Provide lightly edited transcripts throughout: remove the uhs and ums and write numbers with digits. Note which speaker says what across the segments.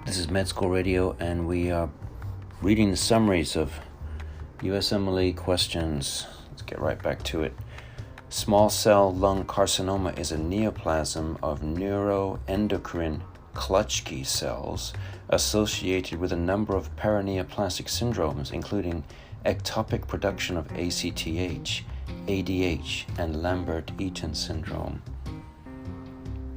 Speaker 1: This is Med School Radio, and we are reading the summaries of USMLE questions. Let's get right back to it. Small cell lung carcinoma is a neoplasm of neuroendocrine Klutsky cells associated with a number of paraneoplastic syndromes, including ectopic production of ACTH, ADH, and Lambert-Eaton syndrome.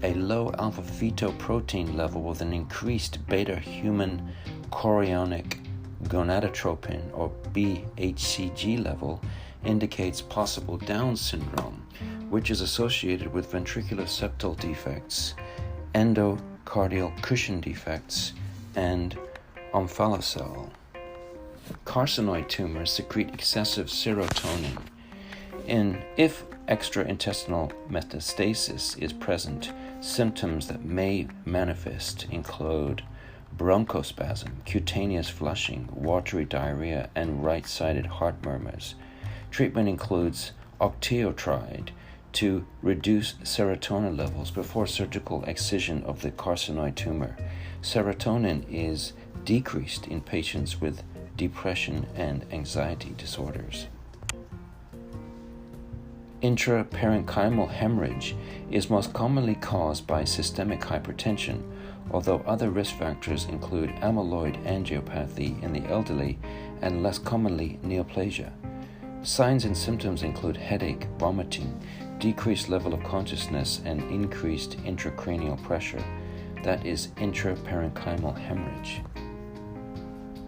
Speaker 1: A low alpha-fetoprotein level with an increased beta-human chorionic gonadotropin, or BHCG level, indicates possible Down syndrome, which is associated with ventricular septal defects, endocardial cushion defects, and omphalocele. Carcinoid tumors secrete excessive serotonin. If extraintestinal metastasis is present, symptoms that may manifest include bronchospasm, cutaneous flushing, watery diarrhea, and right-sided heart murmurs. Treatment includes octreotide to reduce serotonin levels before surgical excision of the carcinoid tumor. Serotonin is decreased in patients with depression and anxiety disorders. Intraparenchymal hemorrhage is most commonly caused by systemic hypertension, although other risk factors include amyloid angiopathy in the elderly and less commonly neoplasia. Signs and symptoms include headache, vomiting, decreased level of consciousness, and increased intracranial pressure. That is intraparenchymal hemorrhage.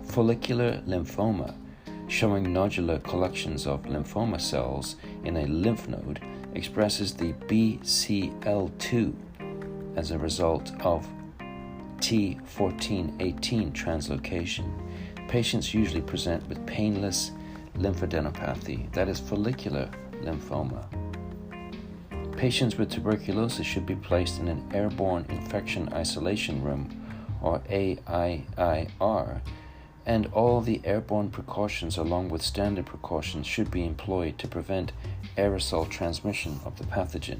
Speaker 1: Follicular lymphoma, showing nodular collections of lymphoma cells in a lymph node, expresses the BCL2 as a result of T1418 translocation. Patients usually present with painless lymphadenopathy, that is follicular lymphoma. Patients with tuberculosis should be placed in an airborne infection isolation room, or AIIR, and all the airborne precautions along with standard precautions should be employed to prevent aerosol transmission of the pathogen.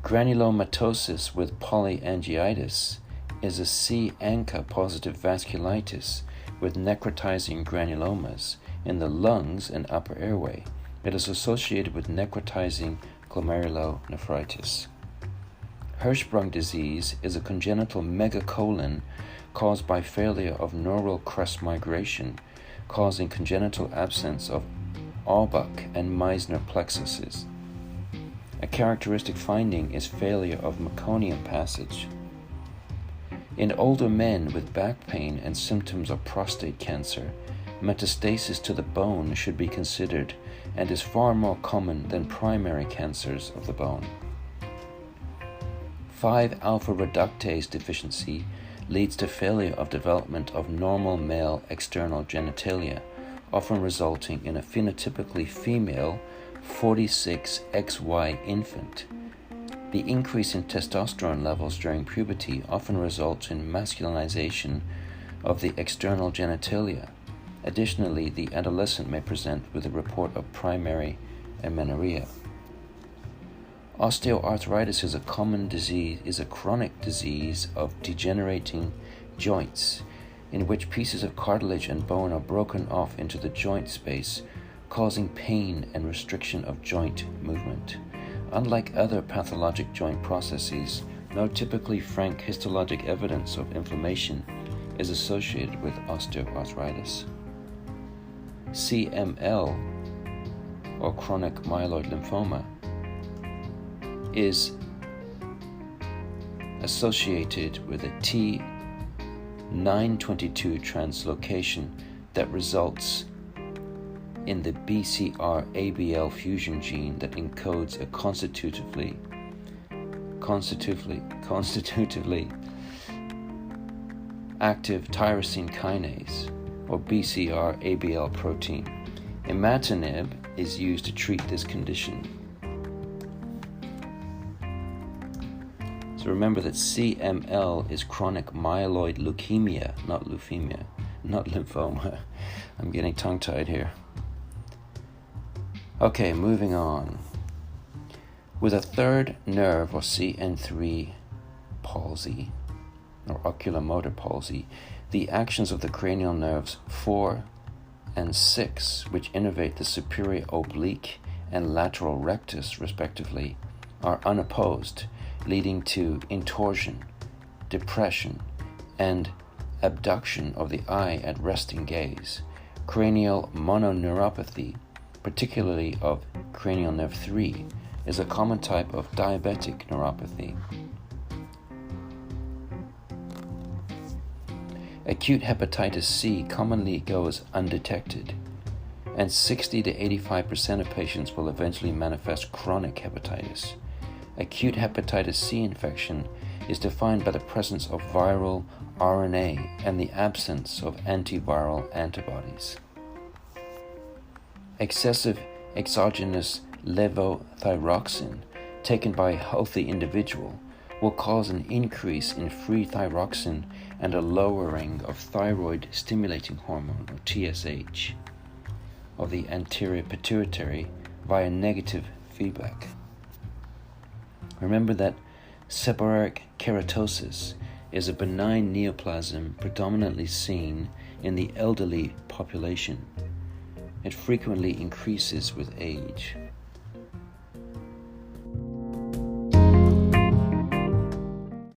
Speaker 1: Granulomatosis with polyangiitis is a C-ANCA positive vasculitis with necrotizing granulomas in the lungs and upper airway. It is associated with necrotizing glomerulonephritis. Hirschsprung disease is a congenital megacolon caused by failure of neural crest migration, causing congenital absence of Auerbach and Meissner plexuses. A characteristic finding is failure of meconium passage. In older men with back pain and symptoms of prostate cancer, metastasis to the bone should be considered and is far more common than primary cancers of the bone. 5-alpha reductase deficiency leads to failure of development of normal male external genitalia, often resulting in a phenotypically female 46XY infant. The increase in testosterone levels during puberty often results in masculinization of the external genitalia. Additionally, the adolescent may present with a report of primary amenorrhea. Osteoarthritis is a chronic disease of degenerating joints, in which pieces of cartilage and bone are broken off into the joint space, causing pain and restriction of joint movement. Unlike other pathologic joint processes, no typically frank histologic evidence of inflammation is associated with osteoarthritis. CML, or chronic myeloid lymphoma, is associated with a T922 translocation that results in the BCR-ABL fusion gene that encodes a constitutively active tyrosine kinase, or BCR-ABL protein. Imatinib is used to treat this condition. So remember that CML is chronic myeloid leukemia, not leukemia, not lymphoma. I'm getting tongue-tied here. Okay, moving on. With a third nerve or CN3 palsy or oculomotor palsy, the actions of the cranial nerves 4 and 6, which innervate the superior oblique and lateral rectus respectively, are unopposed, leading to intorsion, depression, and abduction of the eye at resting gaze. Cranial mononeuropathy, particularly of cranial nerve 3, is a common type of diabetic neuropathy. Acute hepatitis C commonly goes undetected, and 60 to 85% of patients will eventually manifest chronic hepatitis. Acute hepatitis C infection is defined by the presence of viral RNA and the absence of antiviral antibodies. Excessive exogenous levothyroxine taken by a healthy individual will cause an increase in free thyroxine and a lowering of thyroid stimulating hormone, or TSH, of the anterior pituitary via negative feedback. Remember that seborrheic keratosis is a benign neoplasm predominantly seen in the elderly population. It frequently increases with age.